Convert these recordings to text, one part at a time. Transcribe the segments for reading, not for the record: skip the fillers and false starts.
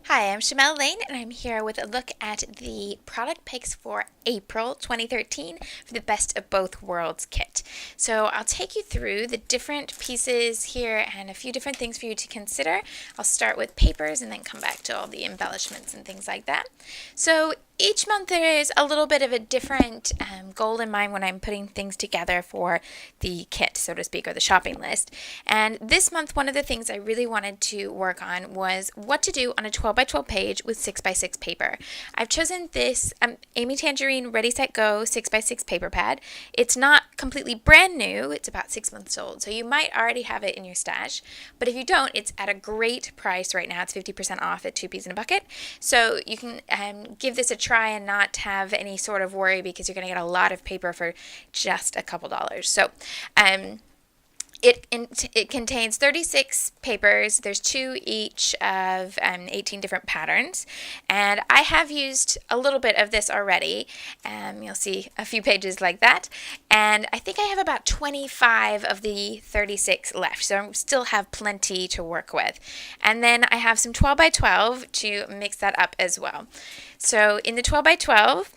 Hi, I'm Shimelle Laine, and I'm here with a look at the product picks for April 2013 for the Best of Both Worlds kit. So I'll take you through the different pieces here and a few different things for you to consider. I'll start with papers and then come back to all the embellishments and things like that. So each month there is a little bit of a different goal in mind when I'm putting things together for the kit, so to speak, or the shopping list. And this month, one of the things I really wanted to work on was what to do on a 12 by 12 page with 6 by 6 paper. I've chosen this Amy Tangerine Ready Set Go 6 by 6 paper pad. It's not completely brand new, it's about 6 months old, so you might already have it in your stash, but if you don't, it's at a great price right now. It's 50% off at 2 peas in a bucket, so you can give this a try and not have any sort of worry because you're going to get a lot of paper for just a couple dollars. So it contains 36 papers. There's 2 each of 18 different patterns. And I have used a little bit of this already. You'll see a few pages like that. And I think I have about 25 of the 36 left. So I still have plenty to work with. And then I have some 12 by 12 to mix that up as well. So in the 12 by 12,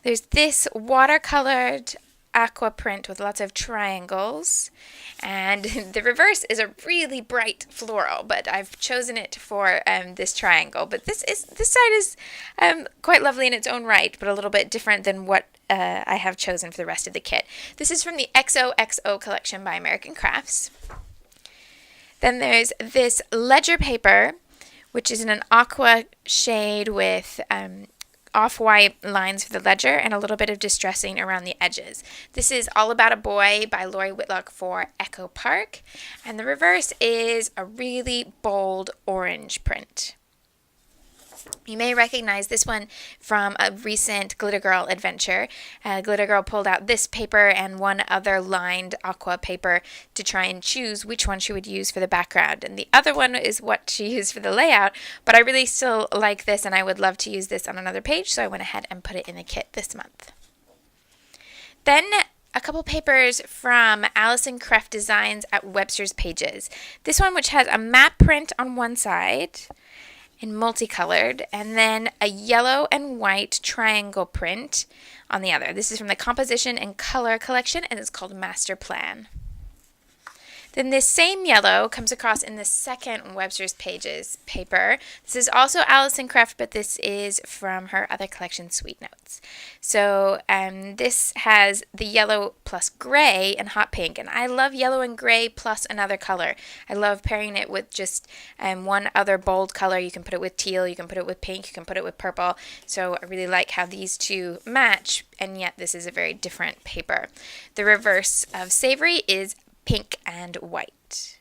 there's this watercolored aqua print with lots of triangles, and the reverse is a really bright floral, but I've chosen it for this triangle. But this side is quite lovely in its own right, but a little bit different than what I have chosen for the rest of the kit. This is from the XOXO collection by American Crafts. Then there's this ledger paper, which is in an aqua shade with off-white lines for the ledger and a little bit of distressing around the edges. This is All About a Boy by Lori Whitlock for Echo Park, and the reverse is a really bold orange print. You may recognize this one from a recent Glitter Girl adventure. Glitter Girl pulled out this paper and one other lined aqua paper to try and choose which one she would use for the background. And the other one is what she used for the layout, but I really still like this and I would love to use this on another page, so I went ahead and put it in the kit this month. Then a couple papers from Allison Craft Designs at Webster's Pages. This one, which has a matte print on one side in multicolored, and then a yellow and white triangle print on the other. This is from the Composition and Color collection, and it's called Master Plan. Then this same yellow comes across in the second Webster's Pages paper. This is also Allison Craft, but this is from her other collection, Sweet Notes. So this has the yellow plus gray and hot pink, and I love yellow and gray plus another color. I love pairing it with just one other bold color. You can put it with teal, you can put it with pink, you can put it with purple. So I really like how these two match, and yet this is a very different paper. The reverse of Savory is pink and white.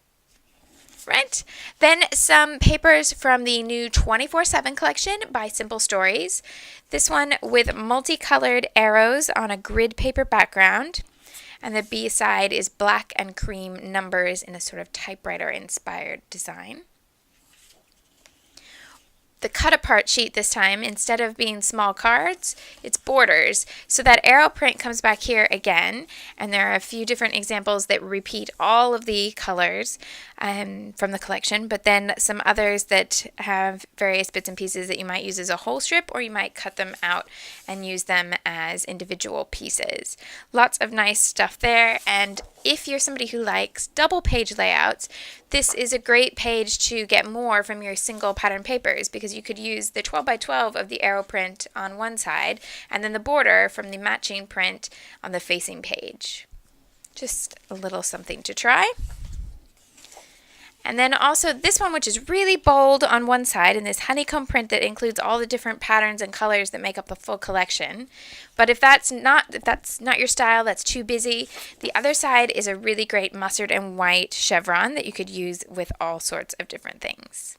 Right? Then some papers from the new 24/7 collection by Simple Stories. This one with multicolored arrows on a grid paper background. And the B side is black and cream numbers in a sort of typewriter inspired design. The cut-apart sheet this time, instead of being small cards, it's borders. So that arrow print comes back here again, and there are a few different examples that repeat all of the colors from the collection, but then some others that have various bits and pieces that you might use as a whole strip, or you might cut them out and use them as individual pieces. Lots of nice stuff there, and if you're somebody who likes double page layouts, this is a great page to get more from your single pattern papers, because you could use the 12 by 12 of the arrow print on one side and then the border from the matching print on the facing page. Just a little something to try. And then also this one, which is really bold on one side, in this honeycomb print that includes all the different patterns and colors that make up the full collection. But if that's not your style, that's too busy, the other side is a really great mustard and white chevron that you could use with all sorts of different things.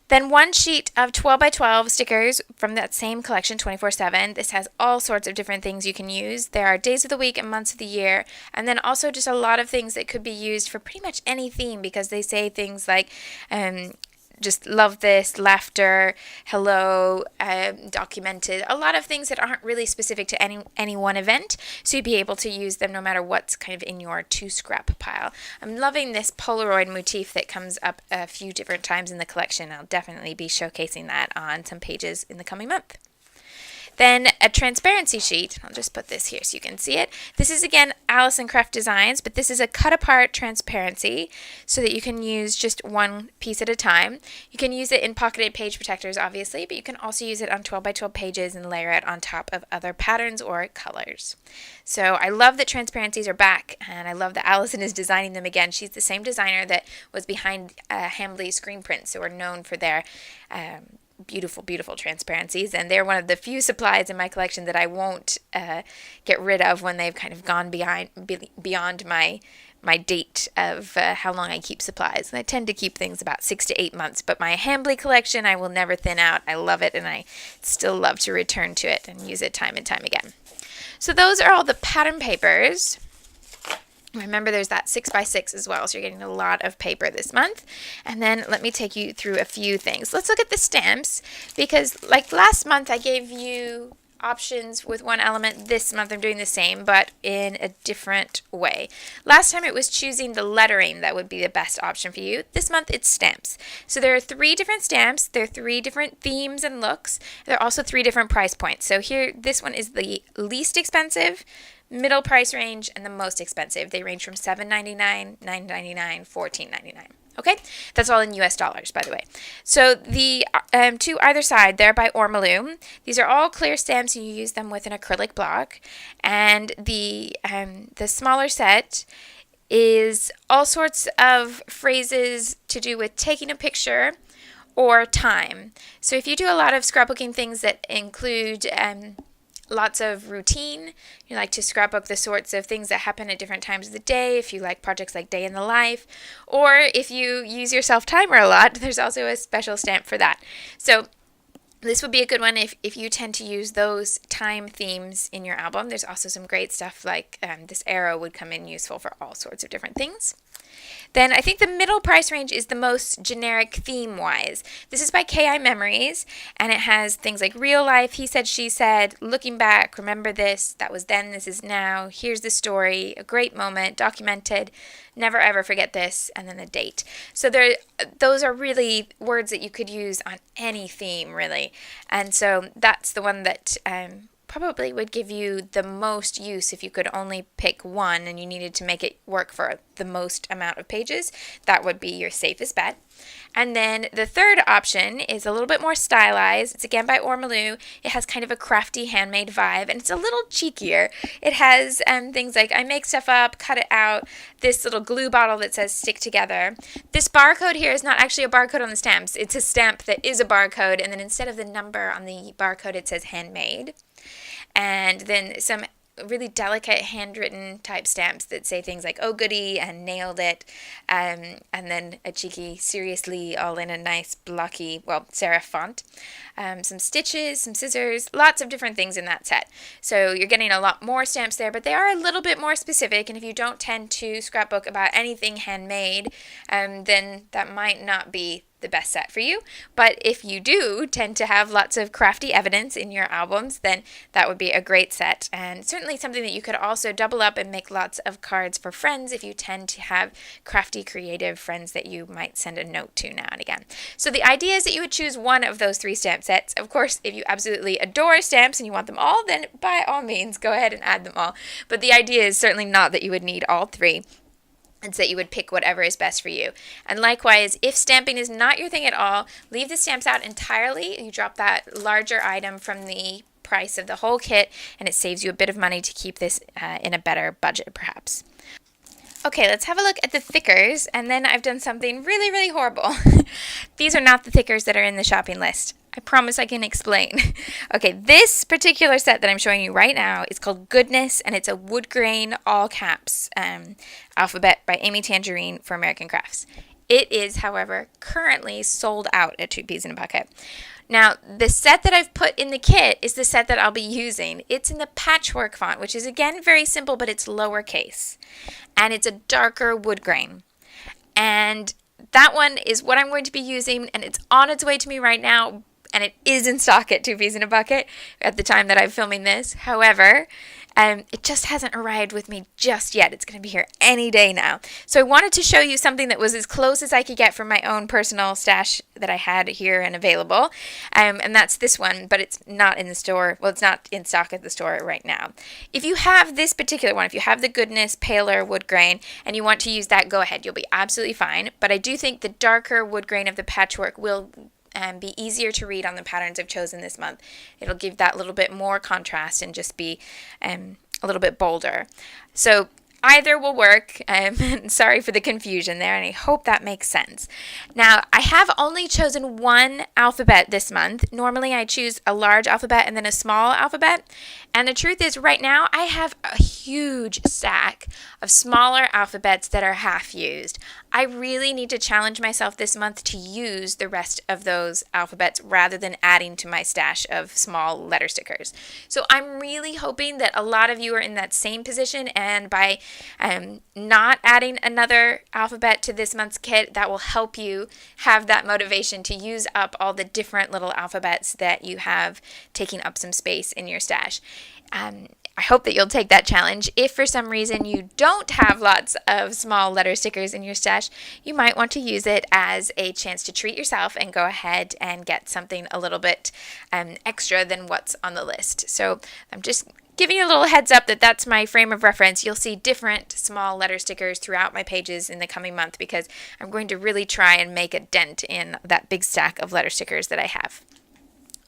Then one sheet of 12 by 12 stickers from that same collection, 24/7. This has all sorts of different things you can use. There are days of the week and months of the year, and then also just a lot of things that could be used for pretty much any theme, because they say things like just love this. Laughter, hello, documented. A lot of things that aren't really specific to any one event, so you'd be able to use them no matter what's kind of in your to scrap pile. I'm loving this Polaroid motif that comes up a few different times in the collection. I'll definitely be showcasing that on some pages in the coming month. Then a transparency sheet. I'll just put this here so you can see it. This is again Allison Craft Designs, but this is a cut apart transparency so that you can use just one piece at a time. You can use it in pocketed page protectors obviously, but you can also use it on 12 by 12 pages and layer it on top of other patterns or colors. So I love that transparencies are back, and I love that Allison is designing them again. She's the same designer that was behind Hambly screen prints, who are known for their beautiful transparencies, and they're one of the few supplies in my collection that I won't get rid of when they've kind of gone beyond my date of how long I keep supplies. And I tend to keep things about 6 to 8 months, but my Hambly collection I will never thin out. I love it, and I still love to return to it and use it time and time again. So those are all the pattern papers. Remember, there's that 6x6 as well, so you're getting a lot of paper this month. And then let me take you through a few things. Let's look at the stamps, because like last month I gave you options with one element. This month I'm doing the same, but in a different way. Last time it was choosing the lettering that would be the best option for you. This month it's stamps. So there are 3 different stamps. There are 3 different themes and looks. There are also 3 different price points. So here, this one is the least expensive, middle price range, and the most expensive. They range from $7.99, $9.99, $14.99. Okay, that's all in US dollars, by the way. So the to either side, they're by Ormolu. These are all clear stamps, and you use them with an acrylic block. And the smaller set is all sorts of phrases to do with taking a picture or time. So if you do a lot of scrapbooking things that include lots of routine, you like to scrapbook the sorts of things that happen at different times of the day, if you like projects like Day in the Life, or if you use your self-timer a lot, there's also a special stamp for that. So this would be a good one if you tend to use those time themes in your album. There's also some great stuff like this arrow would come in useful for all sorts of different things. Then I think the middle price range is the most generic theme-wise. This is by KI Memories, and it has things like real life, he said, she said, looking back, remember this, that was then, this is now, here's the story, a great moment, documented, never ever forget this, and then the date. So those are really words that you could use on any theme, really. And so that's the one that probably would give you the most use if you could only pick one and you needed to make it work for the most amount of pages. That would be your safest bet. And then the third option is a little bit more stylized. It's again by Ormolu. It has kind of a crafty handmade vibe, and it's a little cheekier. It has things like I make stuff up, cut it out, this little glue bottle that says stick together. This barcode here is not actually a barcode on the stamps. It's a stamp that is a barcode, and then instead of the number on the barcode, it says handmade. And then some really delicate handwritten type stamps that say things like oh goody and nailed it, and then a cheeky seriously all in a nice blocky, well, serif font, some stitches, some scissors, lots of different things in that set. So you're getting a lot more stamps there, but they are a little bit more specific, and if you don't tend to scrapbook about anything handmade, then that might not be the best set for you. But if you do tend to have lots of crafty evidence in your albums, then that would be a great set, and certainly something that you could also double up and make lots of cards for friends if you tend to have crafty, creative friends that you might send a note to now and again. So the idea is that you would choose one of those 3 stamp sets. Of course, if you absolutely adore stamps and you want them all, then by all means go ahead and add them all. But the idea is certainly not that you would need all 3. It's that you would pick whatever is best for you. And likewise, if stamping is not your thing at all, leave the stamps out entirely. You drop that larger item from the price of the whole kit, and it saves you a bit of money to keep this in a better budget, perhaps. Okay, let's have a look at the thickers, and then I've done something really, really horrible. These are not the thickers that are in the shopping list. I promise I can explain. Okay, this particular set that I'm showing you right now is called Goodness, and it's a wood grain, all caps, alphabet by Amy Tangerine for American Crafts. It is, however, currently sold out at 2 Peas in a Bucket. Now, the set that I've put in the kit is the set that I'll be using. It's in the patchwork font, which is, again, very simple, but it's lowercase. And it's a darker wood grain. And that one is what I'm going to be using, and it's on its way to me right now, and it is in stock at 2 Peas in a Bucket at the time that I'm filming this. However, it just hasn't arrived with me just yet. It's going to be here any day now. So I wanted to show you something that was as close as I could get from my own personal stash that I had here and available. And that's this one, but it's not in the store. Well, it's not in stock at the store right now. If you have this particular one, if you have the Goodness paler wood grain and you want to use that, go ahead. You'll be absolutely fine. But I do think the darker wood grain of the patchwork will be easier to read on the patterns I've chosen this month. It'll give that little bit more contrast and just be a little bit bolder. So either will work. Sorry for the confusion there, and I hope that makes sense. Now, I have only chosen one alphabet this month. Normally, I choose a large alphabet and then a small alphabet. And the truth is, right now, I have a huge stack of smaller alphabets that are half used. I really need to challenge myself this month to use the rest of those alphabets rather than adding to my stash of small letter stickers. So I'm really hoping that a lot of you are in that same position, and by not adding another alphabet to this month's kit, that will help you have that motivation to use up all the different little alphabets that you have taking up some space in your stash. I hope that you'll take that challenge. If for some reason you don't have lots of small letter stickers in your stash, you might want to use it as a chance to treat yourself and go ahead and get something a little bit extra than what's on the list. So I'm just giving you a little heads up that that's my frame of reference. You'll see different small letter stickers throughout my pages in the coming month because I'm going to really try and make a dent in that big stack of letter stickers that I have.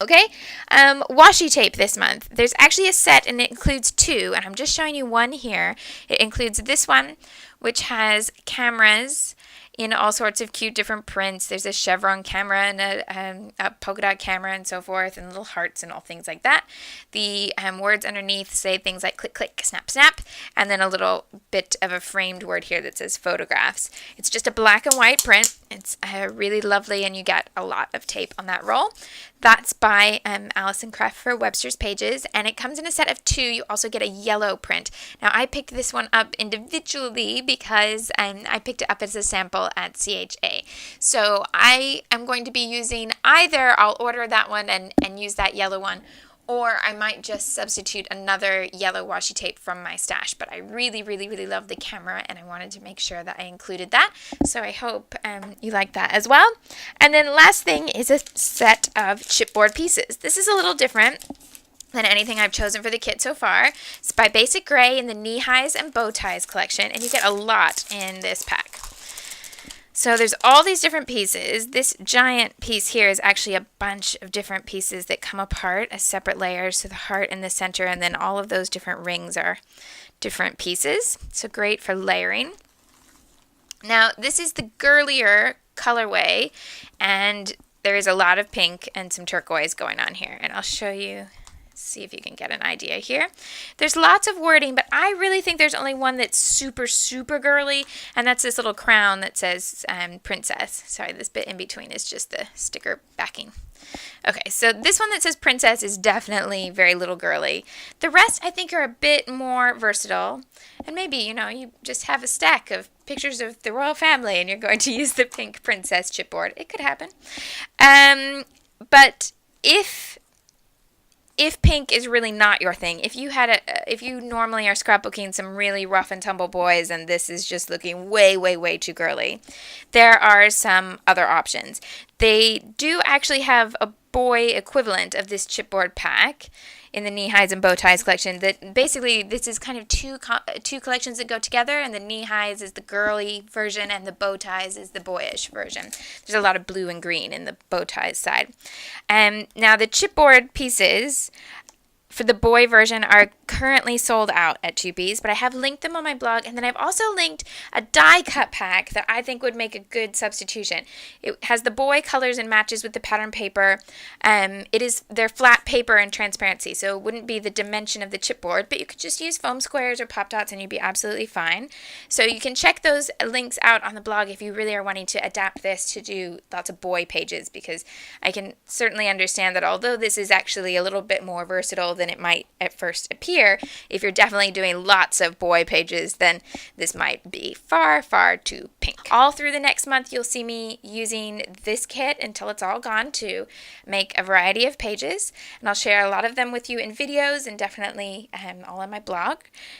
Okay, washi tape this month. There's actually a set and it includes two, and I'm just showing you one here. It includes this one, which has cameras in all sorts of cute different prints. There's a chevron camera and a polka dot camera and so forth, and little hearts and all things like that. The words underneath say things like click, click, snap, snap, and then a little bit of a framed word here that says photographs. It's just a black and white print. It's really lovely, and you get a lot of tape on that roll. That's by Alison Craft for Webster's Pages, and it comes in a set of two. You also get a yellow print. Now, I picked this one up individually because I picked it up as a sample at CHA. So I am going to be using either, I'll order that one and use that yellow one, or I might just substitute another yellow washi tape from my stash. But I really, really, really love the camera, and I wanted to make sure that I included that. So I hope you like that as well. And then last thing is a set of chipboard pieces. This is a little different than anything I've chosen for the kit so far. It's by Basic Gray in the Knee Highs and Bow Ties collection, and you get a lot in this pack. So there's all these different pieces. This giant piece here is actually a bunch of different pieces that come apart as separate layers. So the heart in the center, and then all of those different rings are different pieces. So great for layering. Now this is the girlier colorway, and there is a lot of pink and some turquoise going on here. And I'll show you, see if you can get an idea here. There's lots of wording, but I really think there's only one that's super, super girly, and that's this little crown that says Princess. Sorry, this bit in between is just the sticker backing. Okay, so this one that says Princess is definitely very little girly. The rest, I think, are a bit more versatile, and maybe, you just have a stack of pictures of the royal family, and you're going to use the pink Princess chipboard. It could happen. But if pink is really not your thing, if you normally are scrapbooking some really rough and tumble boys and this is just looking way, way, way too girly, there are some other options. They do actually have a boy equivalent of this chipboard pack in the Knee Highs and Bow Ties collection. That basically, this is kind of two collections that go together, and the Knee Highs is the girly version and the Bow Ties is the boyish version. There's a lot of blue and green in the Bow Ties side. Now the chipboard pieces for the boy version are currently sold out at 2 Peas, but I have linked them on my blog, and then I've also linked a die cut pack that I think would make a good substitution. It has the boy colors and matches with the pattern paper. They're flat paper and transparency, so it wouldn't be the dimension of the chipboard, but you could just use foam squares or pop dots and you'd be absolutely fine. So you can check those links out on the blog if you really are wanting to adapt this to do lots of boy pages, because I can certainly understand that although this is actually a little bit more versatile than it might at first appear, here. If you're definitely doing lots of boy pages, then this might be far, far too pink. All through the next month, you'll see me using this kit until it's all gone to make a variety of pages, and I'll share a lot of them with you in videos and definitely all on my blog.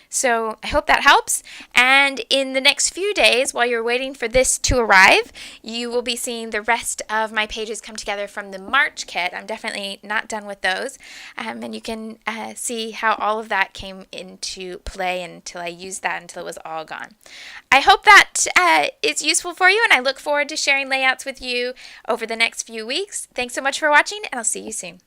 So I hope that helps, and in the next few days, while you're waiting for this to arrive, you will be seeing the rest of my pages come together from the March kit. I'm definitely not done with those, and you can see how all of that came into play until I used that until it was all gone. I hope that is useful for you, and I look forward to sharing layouts with you over the next few weeks. Thanks so much for watching, and I'll see you soon.